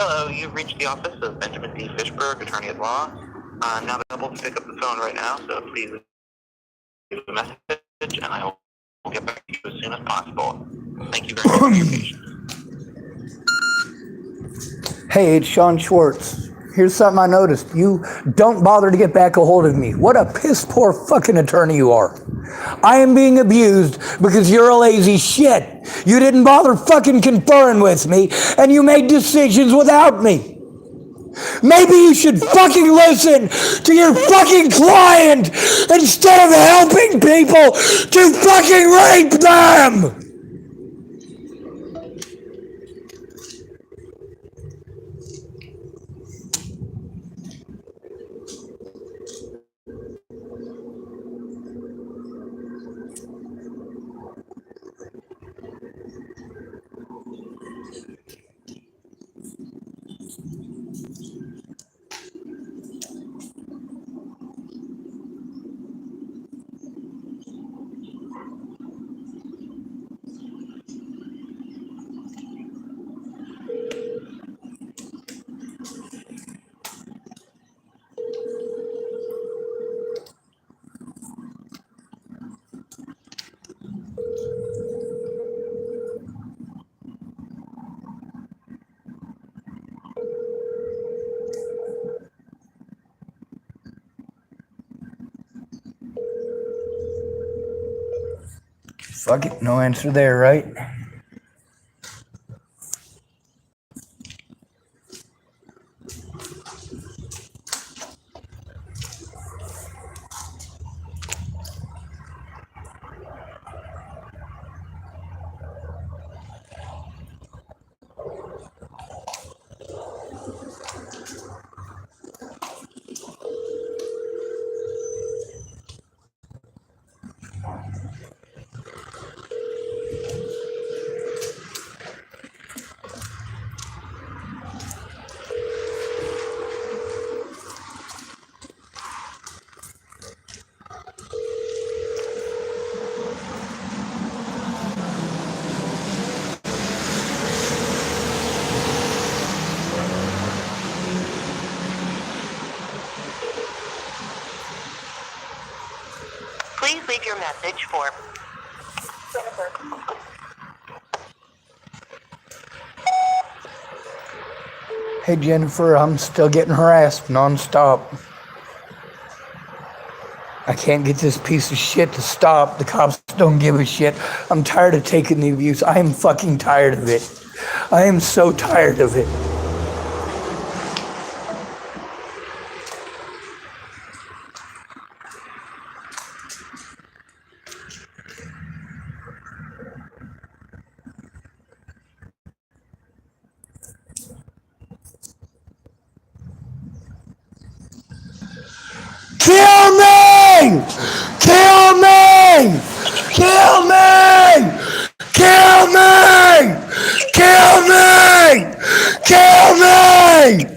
Hello, you've reached the office of Benjamin D. Fishberg, attorney at law. I'm not able to pick up the phone right now, so please leave a message, and I will get back to you as soon as possible. Thank you very much for your patience. Hey, it's Sean Schwartz. Here's something I noticed. You don't bother to get back a hold of me. What a piss poor fucking attorney you are. I am being abused because you're a lazy shit. You didn't bother fucking conferring with me, and you made decisions without me. Maybe you should fucking listen to your fucking client instead of helping people to fucking rape them! Fuck it, no answer there, right? Please leave your message for Jennifer. Hey Jennifer, I'm still getting harassed nonstop. I can't get this piece of shit to stop. The cops don't give a shit. I'm tired of taking the abuse. I am fucking tired of it. I am so tired of it. Kill me! Kill me! Kill me! Kill me! Kill me! Kill me!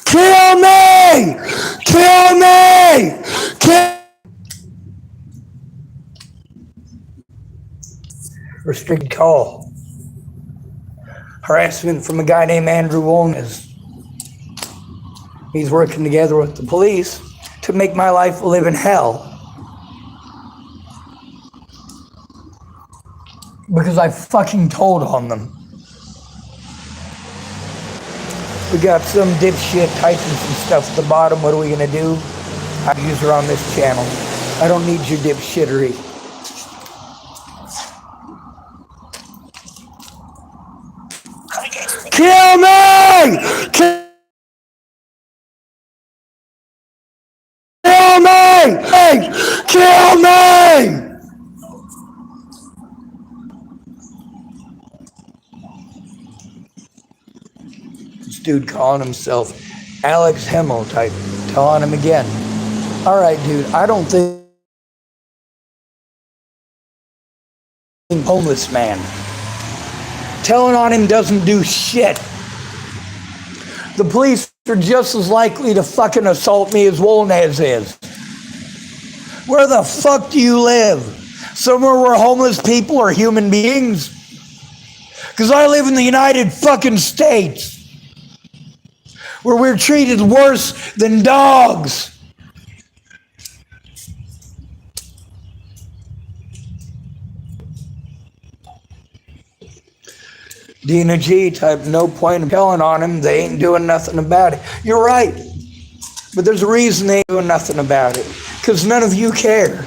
Kill me! Kill me! Kill. Restricted call. Harassment from a guy named Andrew Wolnez. He's working together with the police to make my life live in hell. Because I fucking told on them. We got some dipshit typing some stuff at the bottom. What are we gonna do? I use her on this channel. I don't need your dipshittery. Kill me! Kill me! Hey, kill me! This dude calling himself Alex Hemmel type, telling him again. All right, dude, I don't think homeless man. Telling on him doesn't do shit. The police are just as likely to fucking assault me as Wolnez is. Where the fuck do you live? Somewhere where homeless people are human beings? Because I live in the United fucking States, where we're treated worse than dogs. Dina G type, no point in telling on him, they ain't doing nothing about it. You're right, but there's a reason they ain't doing nothing about it, because none of you care.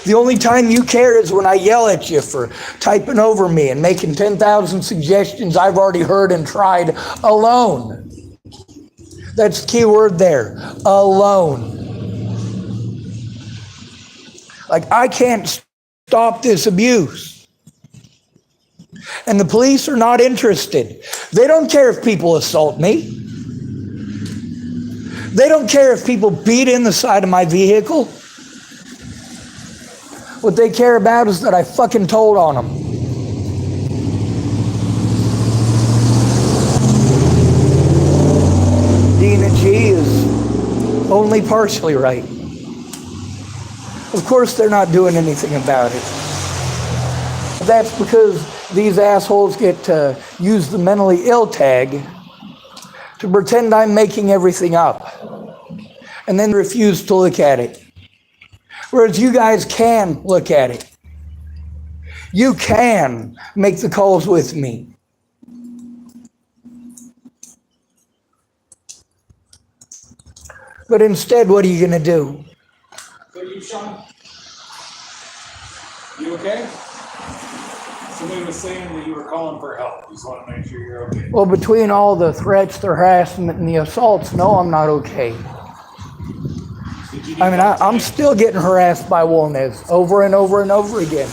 The only time you care is when I yell at you for typing over me and making 10,000 suggestions I've already heard and tried alone. That's the key word there, alone. Like, I can't stop this abuse. And the police are not interested. They don't care if people assault me. They don't care if people beat in the side of my vehicle. What they care about is that I fucking told on them. Dina G is only partially right. Of course they're not doing anything about it. That's because these assholes get to use the mentally ill tag to pretend I'm making everything up and then refuse to look at it. Whereas you guys can look at it. You can make the calls with me. But instead, what are you going to do? So you, Sean? You okay? Somebody was saying that you were calling for help. Just want to make sure you're okay. Well, between all the threats, the harassment, and the assaults, no, I'm not okay. I mean, I'm still getting harassed by wolnez over and over and over again.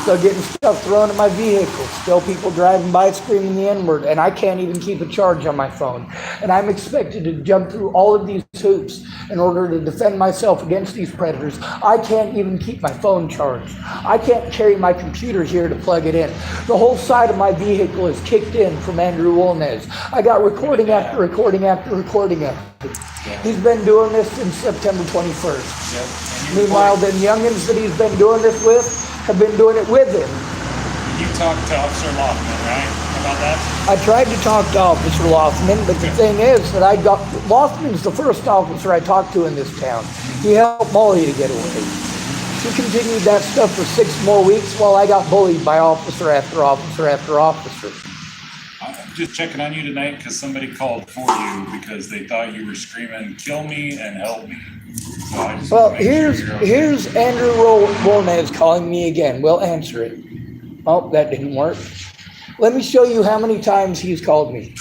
Still getting stuff thrown at my vehicle. Still people driving by screaming the N-word, and I can't even keep a charge on my phone. And I'm expected to jump through all of these hoops in order to defend myself against these predators. I can't even keep my phone charged. I can't carry my computer here to plug it in. The whole side of my vehicle is kicked in from Andrew Wolnez. I got recording after recording after recording after. He's been doing this since September 21st. Yep. Meanwhile, the youngins that he's been doing this with have been doing it with him. You talked to Officer Loffman, right? About that? I tried to talk to Officer Loffman, but the thing is that Loffman's the first officer I talked to in this town. He helped Molly to get away. She continued that stuff for 6 more weeks while I got bullied by officer after officer after officer. I'm just checking on you tonight because somebody called for you because they thought you were screaming, "Kill me and help me." So I just Well, want to make sure you're okay. here's Andrew Wolnez calling me again. We'll answer it. Oh, that didn't work. Let me show you how many times he's called me.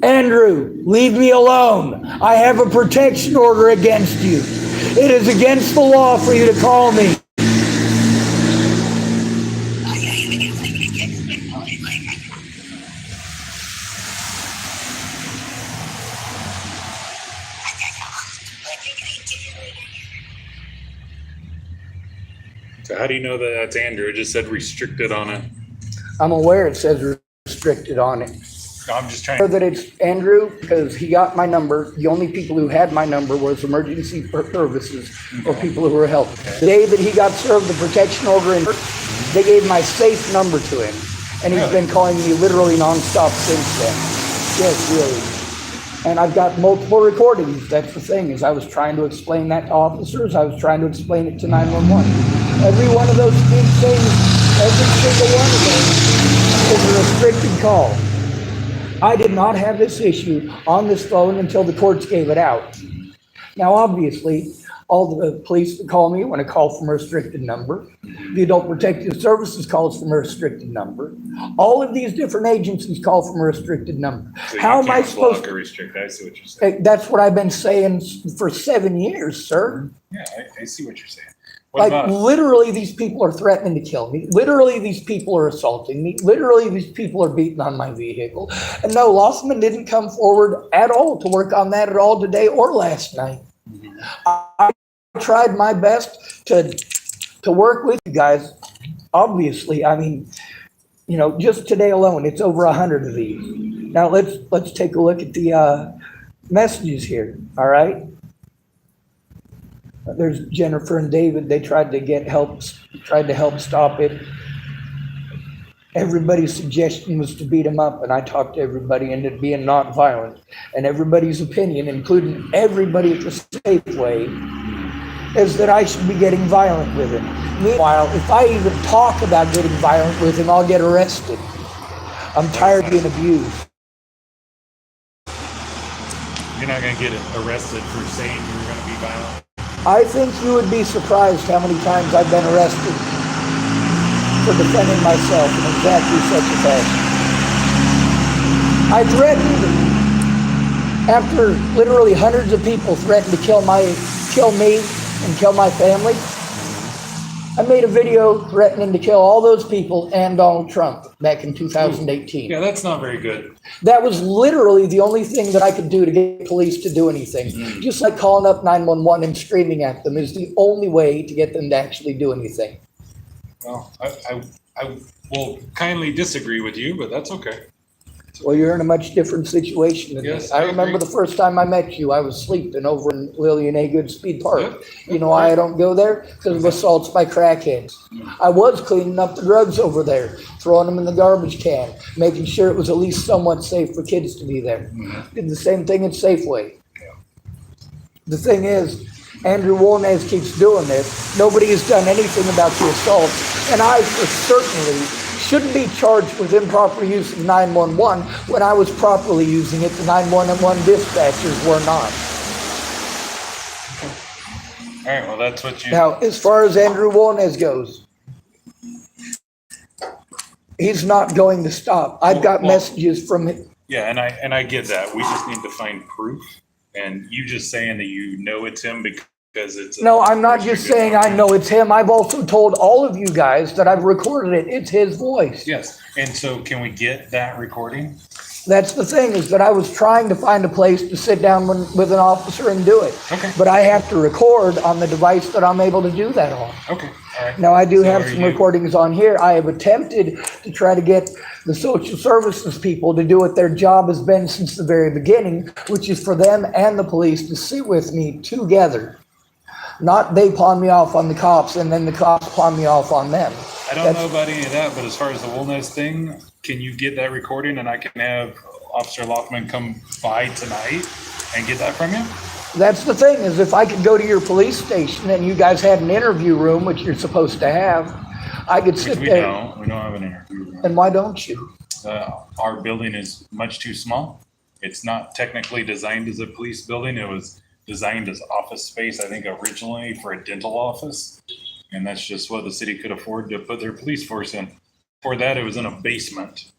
Andrew, leave me alone. I have a protection order against you. It is against the law for you to call me. So how do you know that that's Andrew? It just said restricted on it. I'm aware it says restricted on it. I'm just trying Know that it's Andrew because he got my number. The only people who had my number was emergency services or people who were helping. The day that he got served the protection order, they gave my safe number to him, and he's been calling me literally nonstop since then. Yes, really. And I've got multiple recordings. That's the thing, is I was trying to explain that to officers. I was trying to explain it to 911. Every one of those things, every single one of them is a restricted call. I did not have this issue on this phone until the courts gave it out. Now, obviously, all the police that call me when I call from a restricted number. The Adult Protective Services calls from a restricted number. All of these different agencies call from a restricted number. So How am I supposed to to? restrict? I see what you're saying. That's what I've been saying for 7 years, sir. Yeah, I see what you're saying. What Like, about literally, these people are threatening to kill me. Literally, these people are assaulting me. Literally, these people are beating on my vehicle. And no, Lossman didn't come forward at all to work on that at all today or last night. I tried my best to work with you guys obviously, I mean, just today alone, it's over 100 of these. Now let's take a look at the messages here. All right. There's Jennifer and David. They tried to help stop it. Everybody's suggestion was to beat him up, and I talked to everybody into being nonviolent. And everybody's opinion, including everybody at the Safeway, is that I should be getting violent with him. Meanwhile, if I even talk about getting violent with him, I'll get arrested. I'm tired of being abused. You're not going to get arrested for saying you're going to be violent? I think you would be surprised how many times I've been arrested for defending myself in exactly such a fashion. I threatened, after literally hundreds of people threatened to kill me and kill my family, I made a video threatening to kill all those people and Donald Trump back in 2018. Yeah, that's not very good. That was literally the only thing that I could do to get police to do anything. Just like calling up 911 and screaming at them is the only way to get them to actually do anything. Well, I will kindly disagree with you, but that's okay. Well, you're in a much different situation than Yes, me. I I remember agree. the first time I met you, I was sleeping over in Lillian A. Goodspeed Park. Yep. You know why I don't go there? Because of assaults by crackheads. I was cleaning up the drugs over there, throwing them in the garbage can, making sure it was at least somewhat safe for kids to be there. Did the same thing at Safeway. The thing is, Andrew Wolnez keeps doing this. Nobody has done anything about the assaults, and I for certainly shouldn't be charged with improper use of 911 when I was properly using it. The 911 dispatchers were not. All right, well, that's what you... Now, as far as Andrew Wolnez goes, he's not going to stop. I've got messages from him. Yeah, and I get that. We just need to find proof. And you just saying that you know it's him because it's... No, I'm not just saying I know it's him. I've also told all of you guys that I've recorded it. It's his voice. Yes, and so can we get that recording? That's the thing, is that I was trying to find a place to sit down with an officer and do it. Okay. But I have to record on the device that I'm able to do that on. Okay, all right. Now, I do have are some you- recordings on here. I have attempted to try to get the social services people to do what their job has been since the very beginning, which is for them and the police to sit with me together. Not they pawn me off on the cops and then the cops pawn me off on them. I don't know about any of that, but as far as the Wolnez thing, can you get that recording and I can have Officer Lockman come by tonight and get that from you? That's the thing, is if I could go to your police station and you guys had an interview room, which you're supposed to have, I could sit We there. don't. We don't have an interview room. And why don't you? Our building is much too small. It's not technically designed as a police building. It was designed as office space, I think originally for a dental office. And that's just what the city could afford to put their police force in. For that, it was in a basement.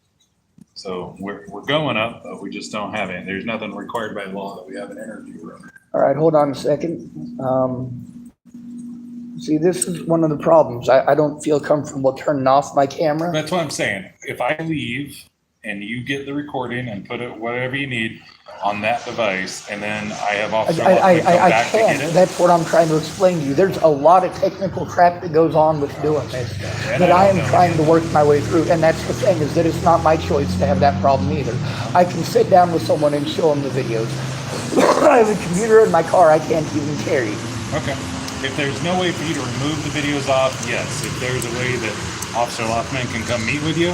So we're going up, but we just don't have it. There's nothing required by law that we have an interview room. All right, hold on a second. See, this is one of the problems. I don't feel comfortable turning off my camera. That's what I'm saying. If I leave and you get the recording and put it whatever you need on that device, and then I have Officer Lockman come I back to get can't. it. That's what I'm trying to explain to you. There's a lot of technical crap that goes on with doing this And that I don't am know. trying to work my way through. And that's the thing, is that it's not my choice to have that problem either. I can sit down with someone and show them the videos. I have a computer in my car I can't even carry. Okay. If there's no way for you to remove the videos off, yes. If there's a way that Officer Lockman can come meet with you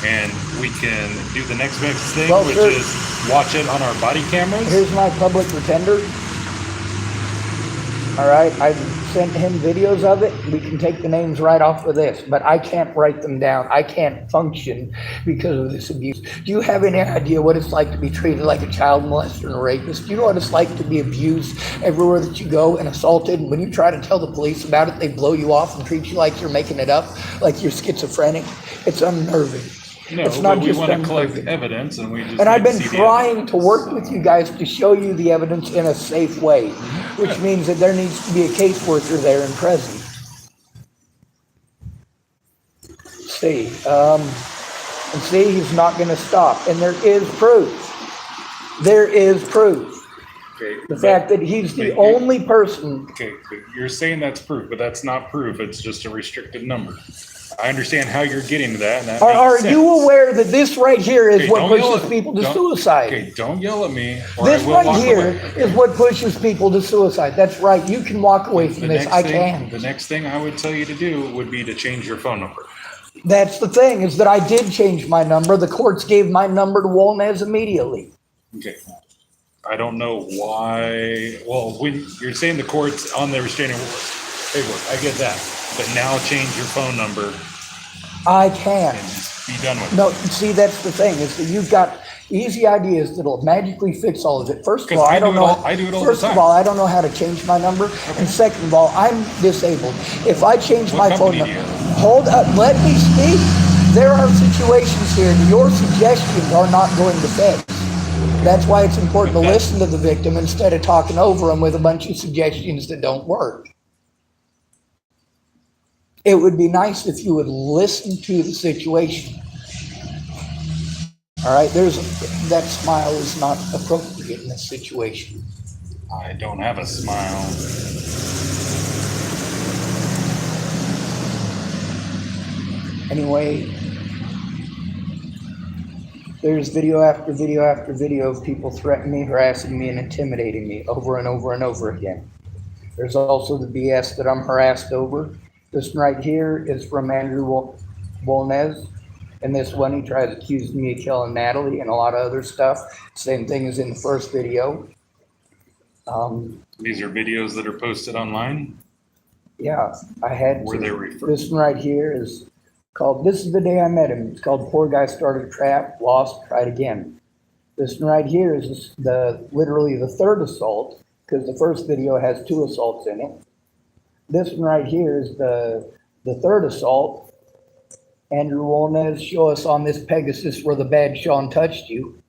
and we can do the next best thing, Well, which sir, is watch it on our body cameras. Here's my public pretender. All right, I've sent him videos of it. We can take the names right off of this, but I can't write them down. I can't function because of this abuse. Do you have any idea what it's like to be treated like a child molester and a rapist? Do you know what it's like to be abused everywhere that you go and assaulted? And when you try to tell the police about it, they blow you off and treat you like you're making it up, like you're schizophrenic. It's unnerving. No, It's not but we just want to collect unnerving. evidence, and we just. And I've need to been see the trying evidence. to work with you guys to show you the evidence in a safe way, which means that there needs to be a caseworker there and present. See, and see, he's not going to stop. And there is proof. There is proof. Okay, The but- fact that he's the but you- only person. Okay, but you're saying that's proof, but that's not proof. It's just a restricted number. I understand how you're getting to that, and that Are makes sense. you aware that this right here is Okay, what don't yell pushes at- people to don't- suicide? Okay, don't yell at me, or This I will right walk here away. is what pushes people to suicide. That's right. You can walk away from this. I can. The next thing I would tell you to do would be to change your phone number. That's the thing, is that I did change my number. The courts gave my number to Wolnez immediately. Okay. I don't know why. Well, when you're saying the court's on the restraining paperwork, I get that. But now change your phone number I can. and just be done with it. No, see, that's the thing, is that you've got easy ideas that'll magically fix all of it. First of 'Cause all, I I don't do it know. all- I do it all the First of time. all, I don't know how to change my number. And second of all, I'm disabled. If I change What my phone company do number, you have? hold up, let me speak. There are situations here that your suggestions are not going to fix. That's why it's important to listen to the victim instead of talking over them with a bunch of suggestions that don't work. It would be nice if you would listen to the situation. All right, that smile is not appropriate in this situation. I don't have a smile. Anyway, there's video after video after video of people threatening me, harassing me, and intimidating me over and over and over again. There's also the BS that I'm harassed over. This one right here is from Andrew Wolnez. And this one, he tried accusing me of killing Natalie and a lot of other stuff. Same thing as in the first video. These are videos that are posted online. Yeah, I had Were they to. referred? This one right here is called, This is the Day I Met Him. It's called Poor Guy Started a Trap, Lost, Tried Again. This one right here is literally the third assault, because the first video has 2 assaults in it. This one right here is the third assault. Andrew Wolnez, show us on this Pegasus where the bad Sean touched you.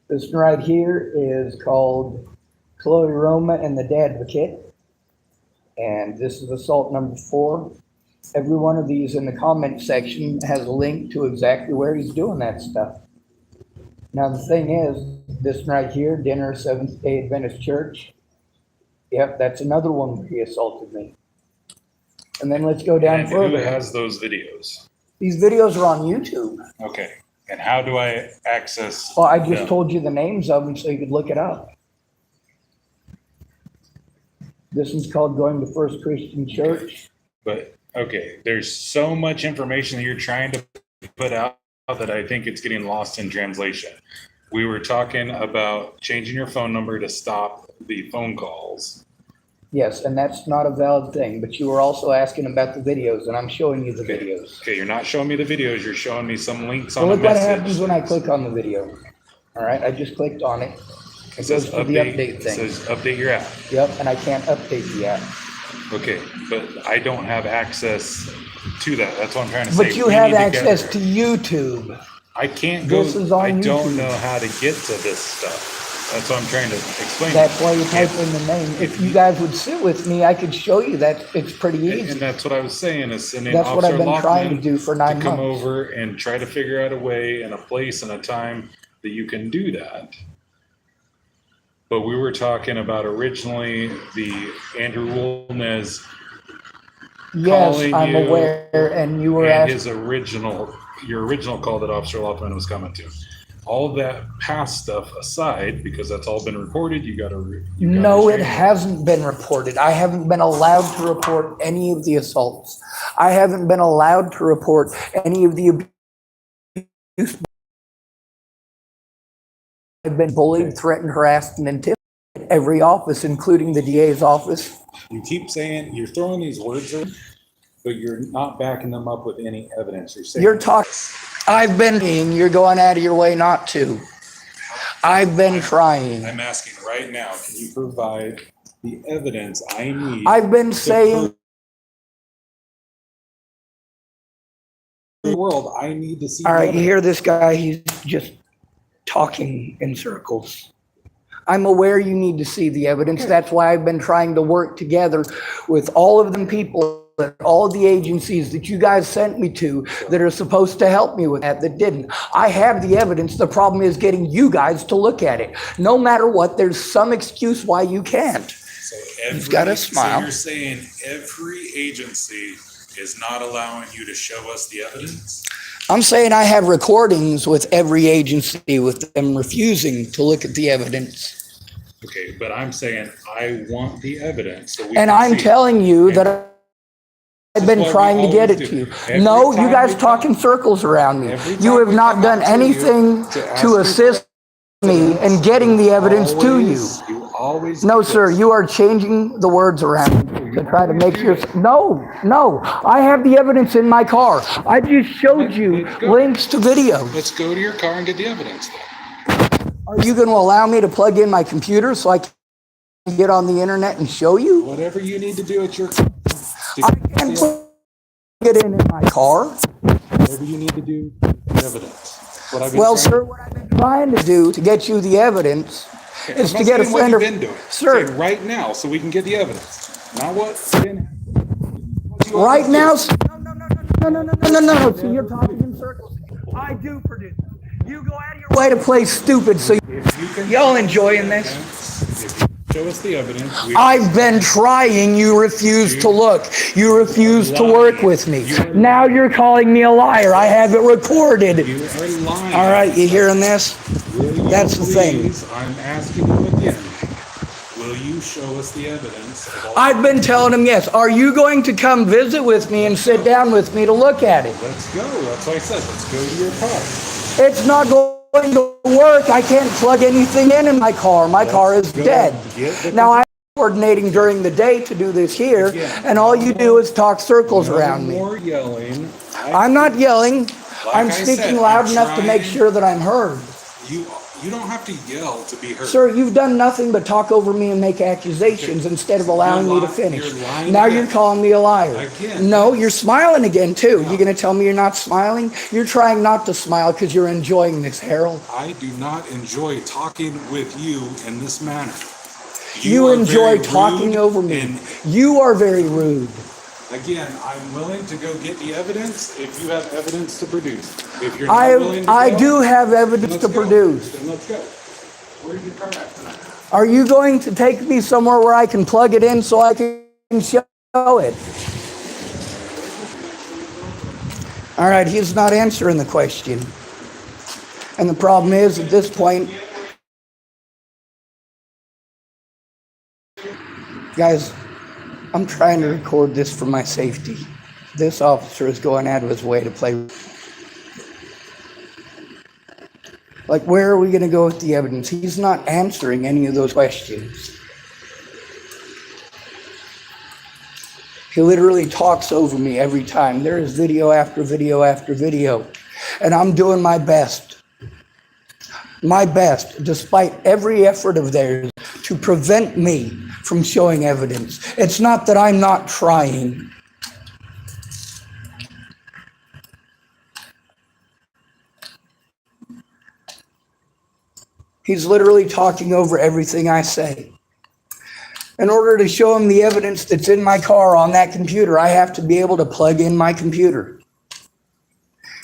This one right here is called Chloe Roma and the Dadvocate. And this is assault number 4. Every one of these in the comment section has a link to exactly where he's doing that stuff. Now the thing is, this one right here, Dinner, Seventh-day Adventist Church. Yep, that's another one where he assaulted me. And then let's go down And further. who has those videos? These videos are on YouTube. Okay. And how do I access? Well, I just them? told you the names of them so you could look it up. This one's called Going to First Christian Church. But okay, there's so much information that you're trying to put out that I think it's getting lost in translation. We were talking about changing your phone number to stop the phone calls. Yes, and that's not a valid thing, but you were also asking about the videos, and I'm showing you the videos. Okay, you're not showing me the videos, you're showing me some links So on look a what message. happens when I click on the video. All right, I just clicked on it. It goes to the update It thing. says update your app. Yep, and I can't update the app. Okay, but I don't have access to that. That's what I'm trying to say. But you We have need to access get- to YouTube. I can't go. This is on I don't YouTube. know how to get to this stuff. That's what I'm trying to explain. That's why you type in the name. If you guys would sit with me, I could show you that it's pretty And easy. that's what I was saying is sending That's what I've Officer been trying to Lockman do for 9 to come months. over and try to figure out a way and a place and a time that you can do that. But we were talking about originally the Andrew Wolnez Yes, calling I'm you aware, and you were and asking. your original call that Officer Lockman was coming to. All of that past stuff aside, because that's all been recorded, you got to. No, it hasn't been reported. I haven't been allowed to report any of the assaults. I haven't been allowed to report any of the abuse. I've been bullied, threatened, harassed, and intimidated at every office, including the DA's office. You keep saying you're throwing these words in, but you're not backing them up with any evidence. You're saying You're talking. I've been. You're going out of your way not to. I've been trying. I'm asking right now, can you provide the evidence I need? I've been to saying. prove the world, I need to see. All the right, you evidence. hear this guy? He's just talking in circles. I'm aware you need to see the evidence. That's why I've been trying to work together with all of them people at all the agencies that you guys sent me to that are supposed to help me with that didn't. I have the evidence. The problem is getting you guys to look at it. No matter what, there's some excuse why you can't. So He's got a smile. So you're saying every agency is not allowing you to show us the evidence? I'm saying I have recordings with every agency with them refusing to look at the evidence. Okay, but I'm saying I want the evidence so we And can I'm see. telling you that I've been what trying we to get it always to you. do. Every No, you time guys we talk come- in circles around me. Every You time have we not come done out to you anything ask to you assist me in getting the evidence to you. You always No, do sir, this. you are changing the words around to try to make your... No, I have the evidence in my car. I just showed you Let's go. links to videos. Let's go to your car and get the evidence then. Are you going to allow me to plug in my computer so I can get on the internet and show you? Whatever you need to do at your I can't plug it in my car. whatever you need to do, the evidence. What I've been Well, trying- sir, what I've been trying to do to get you the evidence is I'm to not get a saying what friend you've of... been doing. Sir, Say right now so we can get the evidence. Not what been what you right always now... do. No. So you're talking in circles. I do produce. You go out of your way to play stupid, so If you can y'all show us enjoying the this? evidence, if you show us the evidence, we I've been trying. You refuse to look. You refuse to work with me. Now you're calling me a liar. I have it recorded. you are lying. All right, you hearing this? Will you That's the thing. please, I'm asking you again. Will you show us the evidence of all I've been telling him yes. Are you going to come visit with me and sit down with me to look at it? Let's go. That's why I said let's go to your car. It's not going to work. I can't plug anything in my car. My car is go dead. get the- Now I'm coordinating during the day to do this here, Again, and all you do is talk circles No around me. more yelling. I'm not yelling. I'm I speaking said, loud I'm enough to make trying- sure that I'm heard. You don't have to yell to be heard. Sir, you've done nothing but talk over me and make accusations instead of allowing me to finish. You're lying Now again. you're calling me a liar. Again. No, you're smiling again too. You gonna tell me you're not smiling? You're trying not to smile because you're enjoying this, Harold. I do not enjoy talking with you in this manner. You are enjoy very talking rude over me. and You are very rude. again, I'm willing to go get the evidence if you have evidence to produce. If you're not willing to I go, do have evidence let's to go. produce. Then let's go. Where's your car at tonight? Are you going to take me somewhere where I can plug it in so I can show it? All right, he's not answering the question. And the problem is, at this point, guys, I'm trying to record this for my safety. This officer is going out of his way to play. Like, where are we going to go with the evidence? He's not answering any of those questions. He literally talks over me every time. There is video after video after video. And I'm doing my best. My best, despite every effort of theirs, to prevent me from showing evidence. It's not that I'm not trying. He's literally talking over everything I say. In order to show him the evidence that's in my car on that computer, I have to be able to plug in my computer.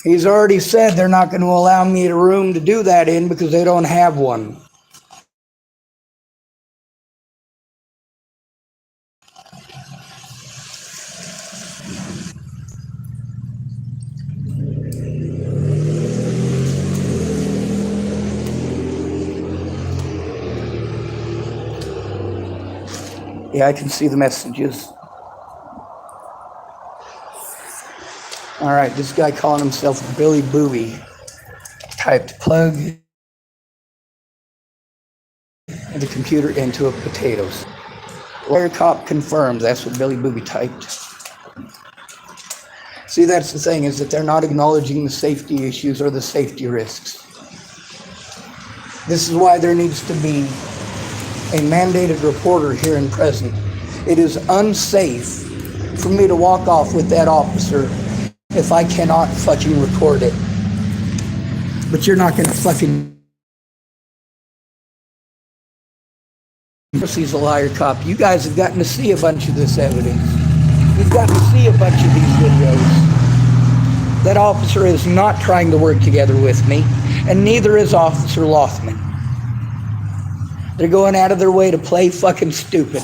He's already said they're not going to allow me a room to do that in because they don't have one. Yeah, I can see the messages. All right, this guy calling himself Billy Booby typed plug the computer into a potatoes. Lawyer cop confirms that's what Billy Booby typed. See, that's the thing, is that they're not acknowledging the safety issues or the safety risks. This is why there needs to be a mandated reporter here and present. It is unsafe for me to walk off with that officer if I cannot fucking record it. But you're not gonna fucking... He's a liar cop. You guys have gotten to see a bunch of this evidence. You've gotten to see a bunch of these videos. That officer is not trying to work together with me, and neither is Officer Lothman. They're going out of their way to play fucking stupid.